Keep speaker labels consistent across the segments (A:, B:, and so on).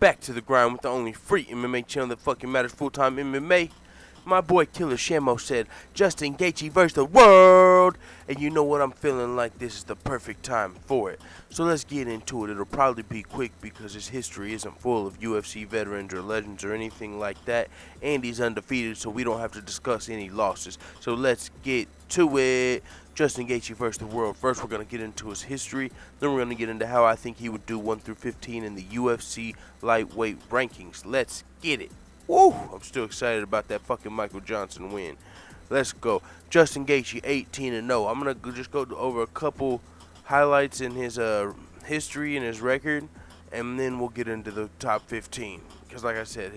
A: back to the grind with the only free MMA channel that fucking matters, full-time MMA. My boy Killer Shamo said, Justin Gaethje versus the world. And you know what, I'm feeling like this is the perfect time for it. So let's get into it. It'll probably be quick because his history isn't full of UFC veterans or legends or anything like that. And he's undefeated, so we don't have to discuss any losses. So let's get to it. Justin Gaethje versus the world. First, we're going to get into his history. Then we're going to get into how I think he would do 1 through 15 in the UFC lightweight rankings. Let's get it. Woo! I'm still excited about that fucking Michael Johnson win. Let's go. Justin Gaethje, 18-0. I'm going to just go over a couple highlights in his history and his record, and then we'll get into the top 15. Because like I said,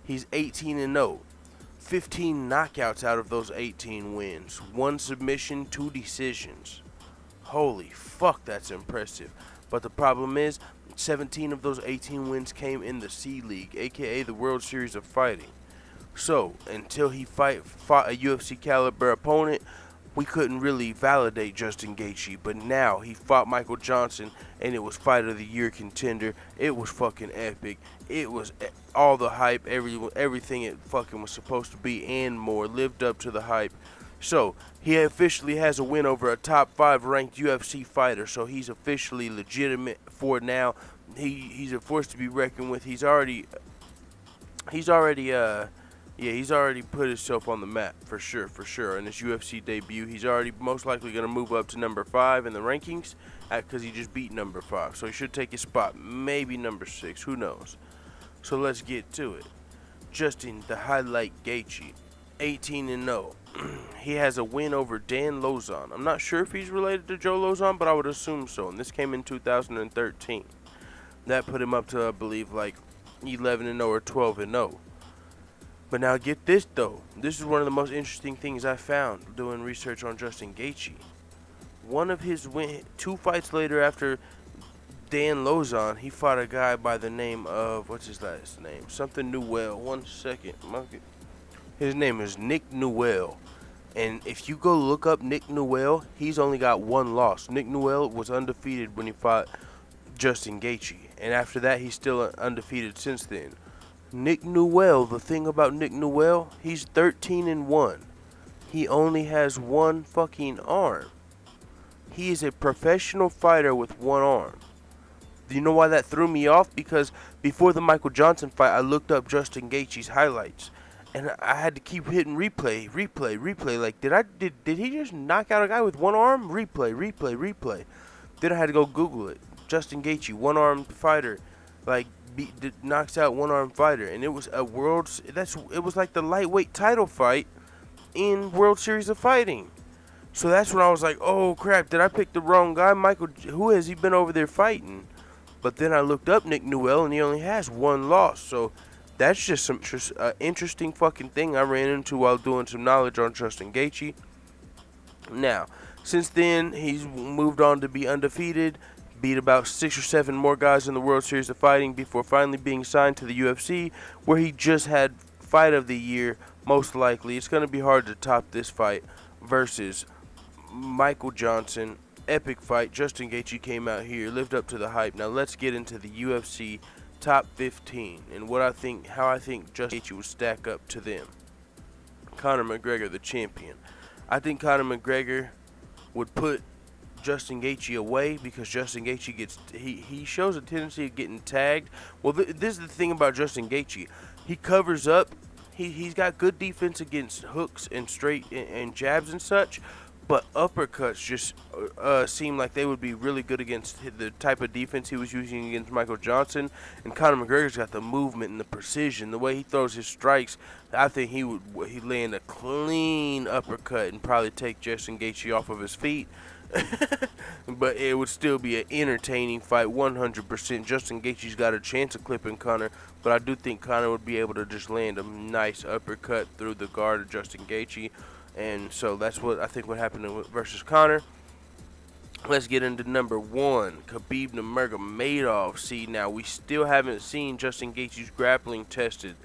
A: he's 18-0. 15 knockouts out of those 18 wins. 1 submission, 2 decisions. Holy fuck, that's impressive. But the problem is, 17 of those 18 wins came in the C League, aka the World Series of Fighting. So, until he fought a UFC caliber opponent, we couldn't really validate Justin Gaethje. But now, he fought Michael Johnson, and it was Fight of the Year contender. It was fucking epic. It was all the hype, everything it fucking was supposed to be and more, lived up to the hype. So, he officially has a win over a top 5 ranked UFC fighter, so he's officially legitimate for now. He's a force to be reckoned with. He's already put himself on the map for sure. In his UFC debut, he's already most likely going to move up to number 5 in the rankings because he just beat number 5. So he should take his spot, maybe number 6, who knows. So let's get to it. Justin the Highlight Gaethje, 18-0. He has a win over Dan Lozon. I'm not sure if he's related to Joe Lozon, but I would assume so. And this came in 2013. That put him up to, I believe, like 11-0 or 12-0. But now get this, though. This is one of the most interesting things I found doing research on Justin Gaethje. One of his 2 fights later after Dan Lozon, he fought a guy by the name of, what's his last name? Something Newell. 1 second. His name is Nick Newell. And if you go look up Nick Newell, he's only got 1 loss. Nick Newell was undefeated when he fought Justin Gaethje. And after that, he's still undefeated since then. Nick Newell, the thing about Nick Newell, he's 13-1. He only has 1 fucking arm. He is a professional fighter with 1 arm. Do you know why that threw me off? Because before the Michael Johnson fight, I looked up Justin Gaethje's highlights. And I had to keep hitting replay. Like, did he just knock out a guy with 1 arm? Replay. Then I had to go Google it. Justin Gaethje, 1-armed fighter, like knocks out 1-armed fighter, and it was a it was like the lightweight title fight in World Series of Fighting. So that's when I was like, oh crap, did I pick the wrong guy? Michael, who has he been over there fighting? But then I looked up Nick Newell, and he only has 1 loss. So that's just some interesting fucking thing I ran into while doing some knowledge on Justin Gaethje. Now, since then, he's moved on to be undefeated, beat about 6 or 7 more guys in the World Series of Fighting before finally being signed to the UFC, where he just had Fight of the Year, most likely. It's going to be hard to top this fight versus Michael Johnson. Epic fight. Justin Gaethje came out here, lived up to the hype. Now let's get into the UFC top 15 and how I think Justin Gaethje would stack up to them. Conor McGregor, the champion. I think Conor McGregor would put Justin Gaethje away because Justin Gaethje he shows a tendency of getting tagged. Well, this is the thing about Justin Gaethje. He covers up. He's got good defense against hooks and straight and jabs and such, but uppercuts just seem like they would be really good against the type of defense he was using against Michael Johnson. And Conor McGregor's got the movement and the precision, the way he throws his strikes. I think he'd land a clean uppercut and probably take Justin Gaethje off of his feet. But it would still be an entertaining fight, 100%. Justin Gaethje's got a chance of clipping Conor, but I do think Conor would be able to just land a nice uppercut through the guard of Justin Gaethje. And so that's what I think would happen versus Conor. Let's get into number 1, Khabib Nurmagomedov. See, now we still haven't seen Justin Gaethje's grappling tested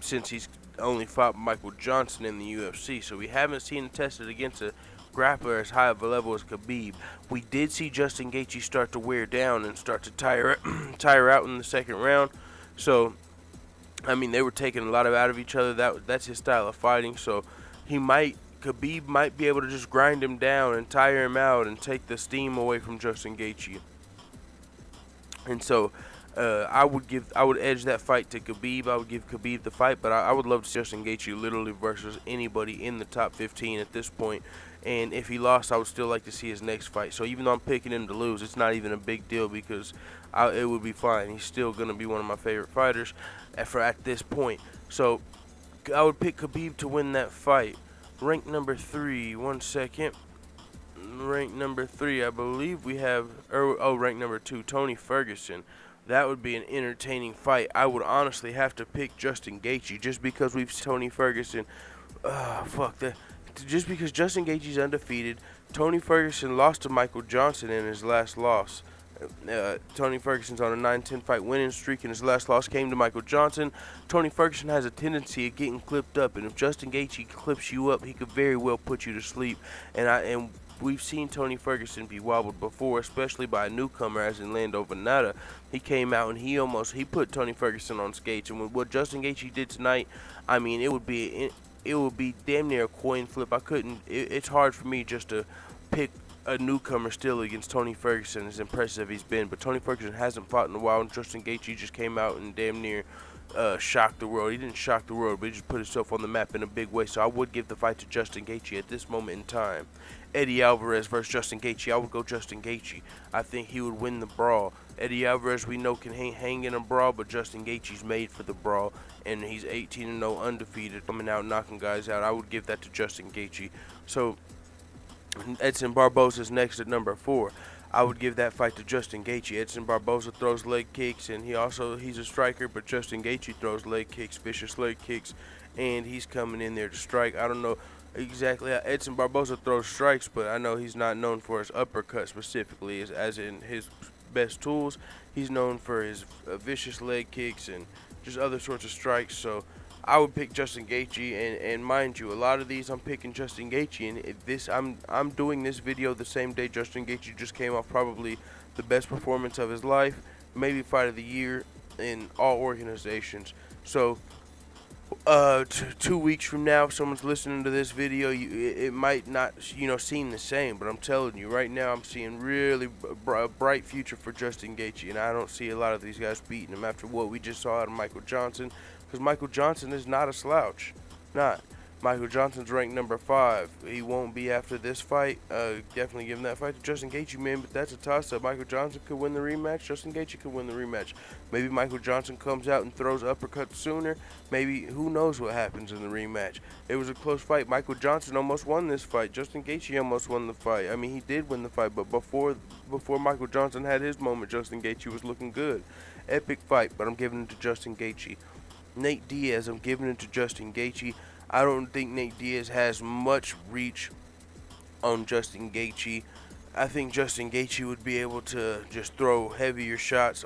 A: since he's only fought Michael Johnson in the UFC. So we haven't seen it tested against a grappler as high of a level as Khabib. We did see Justin Gaethje start to wear down and start to tire out in the second round. So, I mean, they were taking a lot out of each other. That's his style of fighting. So, Khabib might be able to just grind him down and tire him out and take the steam away from Justin Gaethje. And so, I would edge that fight to Khabib. I would give Khabib the fight, but I would love to see Justin Gaethje literally versus anybody in the top 15 at this point. And if he lost, I would still like to see his next fight. So even though I'm picking him to lose, it's not even a big deal because it would be fine. He's still gonna be one of my favorite fighters at this point. So I would pick Khabib to win that fight. Rank number 3. 1 second. Rank number 3, I believe we have. Rank number 2, Tony Ferguson. That would be an entertaining fight. I would honestly have to pick Justin Gaethje just because we've Tony Ferguson. Fuck that. Just because Justin Gaethje's undefeated. Tony Ferguson lost to Michael Johnson in his last loss. Tony Ferguson's on a 9-10 fight winning streak, and his last loss came to Michael Johnson. Tony Ferguson has a tendency of getting clipped up, and if Justin Gaethje clips you up, he could very well put you to sleep. And we've seen Tony Ferguson be wobbled before, especially by a newcomer as in Lando Venata. He came out and he put Tony Ferguson on skates. And with what Justin Gaethje did tonight, I mean, it would be damn near a coin flip. It's hard for me just to pick a newcomer still against Tony Ferguson, as impressive he's been. But Tony Ferguson hasn't fought in a while, and Justin Gaethje just came out and damn near shocked the world. He didn't shock the world, but he just put himself on the map in a big way. So I would give the fight to Justin Gaethje at this moment in time. Eddie Alvarez versus Justin Gaethje. I would go Justin Gaethje. I think he would win the brawl. Eddie Alvarez, we know, can hang in a brawl, but Justin Gaethje's made for the brawl, and he's 18-0 undefeated, coming out knocking guys out. I would give that to Justin Gaethje. So Edson Barboza's next at number 4. I would give that fight to Justin Gaethje. Edson Barboza throws leg kicks, and he's a striker, but Justin Gaethje throws leg kicks, vicious leg kicks, and he's coming in there to strike. I don't know exactly how Edson Barboza throws strikes, but I know he's not known for his uppercut specifically, as in his best tools. He's known for his vicious leg kicks and just other sorts of strikes. So I would pick Justin Gaethje, and mind you, a lot of these I'm picking Justin Gaethje, and I'm doing this video the same day Justin Gaethje just came off probably the best performance of his life, maybe fight of the year in all organizations. So 2 weeks from now, if someone's listening to this video, it might not seem the same, but I'm telling you right now, I'm seeing really a bright future for Justin Gaethje, and I don't see a lot of these guys beating him after what we just saw out of Michael Johnson. Because Michael Johnson is not a slouch. Not. Michael Johnson's ranked number 5. He won't be after this fight. Definitely giving that fight to Justin Gaethje, man. But that's a toss-up. Michael Johnson could win the rematch. Justin Gaethje could win the rematch. Maybe Michael Johnson comes out and throws uppercuts sooner. Maybe, who knows what happens in the rematch. It was a close fight. Michael Johnson almost won this fight. Justin Gaethje almost won the fight. I mean, he did win the fight, but before Michael Johnson had his moment, Justin Gaethje was looking good. Epic fight, but I'm giving it to Justin Gaethje. Nate Diaz, I'm giving it to Justin Gaethje. I don't think Nate Diaz has much reach on Justin Gaethje. I think Justin Gaethje would be able to just throw heavier shots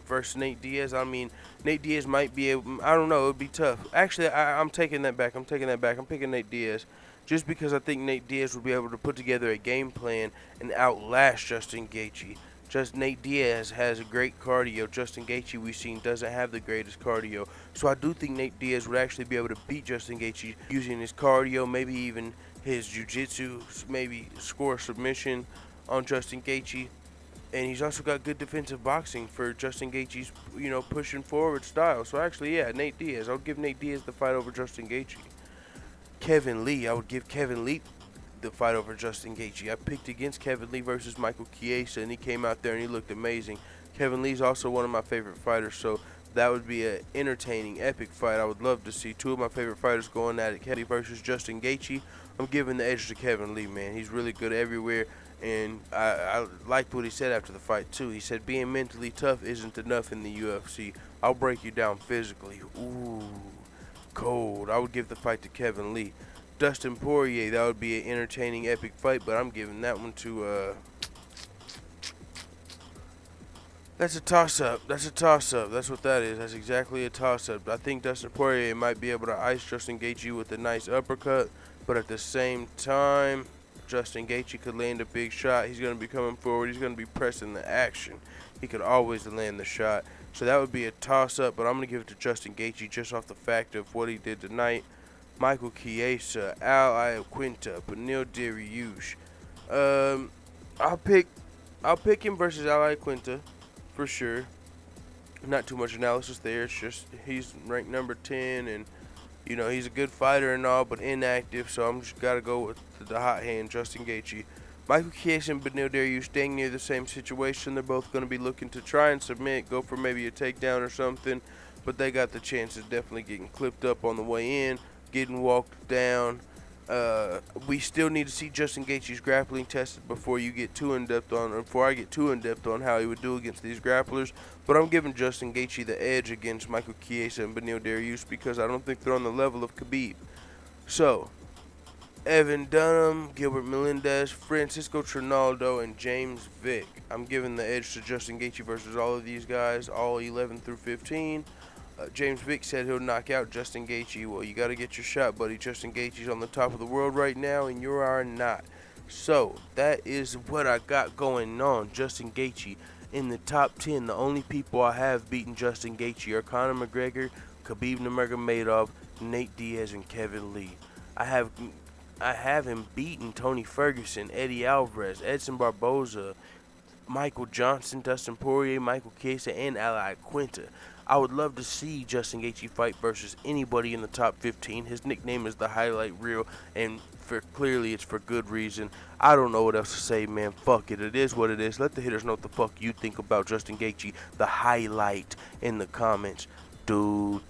A: versus Nate Diaz. I mean, Nate Diaz might be able, I don't know, it would be tough. Actually, I'm taking that back. I'm picking Nate Diaz just because I think Nate Diaz would be able to put together a game plan and outlast Justin Gaethje. Just Nate Diaz has a great cardio. Justin Gaethje, we've seen, doesn't have the greatest cardio. So I do think Nate Diaz would actually be able to beat Justin Gaethje using his cardio, maybe even his jiu-jitsu, maybe score a submission on Justin Gaethje. And he's also got good defensive boxing for Justin Gaethje's, pushing forward style. So actually, yeah, Nate Diaz. I would give Nate Diaz the fight over Justin Gaethje. Kevin Lee, I would give Kevin Lee the fight over Justin Gaethje. I picked against Kevin Lee versus Michael Chiesa, and he came out there and he looked amazing. Kevin Lee's also one of my favorite fighters, so that would be an entertaining, epic fight. I would love to see 2 of my favorite fighters going at it. Kevin Lee versus Justin Gaethje. I'm giving the edge to Kevin Lee, man. He's really good everywhere, and I liked what he said after the fight, too. He said being mentally tough isn't enough in the UFC. I'll break you down physically. Ooh, cold. I would give the fight to Kevin Lee. Dustin Poirier, that would be an entertaining, epic fight, but I'm giving that one to, that's a toss-up. That's what that is. That's exactly a toss-up. I think Dustin Poirier might be able to ice Justin Gaethje with a nice uppercut, but at the same time, Justin Gaethje could land a big shot. He's going to be coming forward. He's going to be pressing the action. He could always land the shot. So that would be a toss-up, but I'm going to give it to Justin Gaethje just off the fact of what he did tonight. Michael Chiesa, Al Iaquinta, Beneil Dariush. I'll pick him versus Al Iaquinta for sure. Not too much analysis there. It's just he's ranked number 10, and you know he's a good fighter and all, but inactive. So I'm just gotta go with the hot hand, Justin Gaethje. Michael Chiesa and Beneil Dariush staying near the same situation. They're both going to be looking to try and submit, go for maybe a takedown or something, but they got the chances of definitely getting clipped up on the way in, getting walked down. We still need to see Justin Gaethje's grappling tested before I get too in depth on how he would do against these grapplers. But I'm giving Justin Gaethje the edge against Michael Chiesa and Beneil Dariush because I don't think they're on the level of Khabib. So, Evan Dunham, Gilbert Melendez, Francisco Trinaldo, and James Vick. I'm giving the edge to Justin Gaethje versus all of these guys, all 11 through 15. James Vick said he'll knock out Justin Gaethje. Well, you got to get your shot, buddy. Justin Gaethje's on the top of the world right now, and you are not. So, that is what I got going on. Justin Gaethje in the top 10. The only people I have beaten Justin Gaethje are Conor McGregor, Khabib Nurmagomedov, Nate Diaz, and Kevin Lee. I have him beaten Tony Ferguson, Eddie Alvarez, Edson Barboza, Michael Johnson, Dustin Poirier, Michael Chiesa, and Al Iaquinta. I would love to see Justin Gaethje fight versus anybody in the top 15. His nickname is the highlight reel, and clearly it's for good reason. I don't know what else to say, man. Fuck it. It is what it is. Let the hitters know what the fuck you think about Justin Gaethje, the highlight, in the comments. Dude.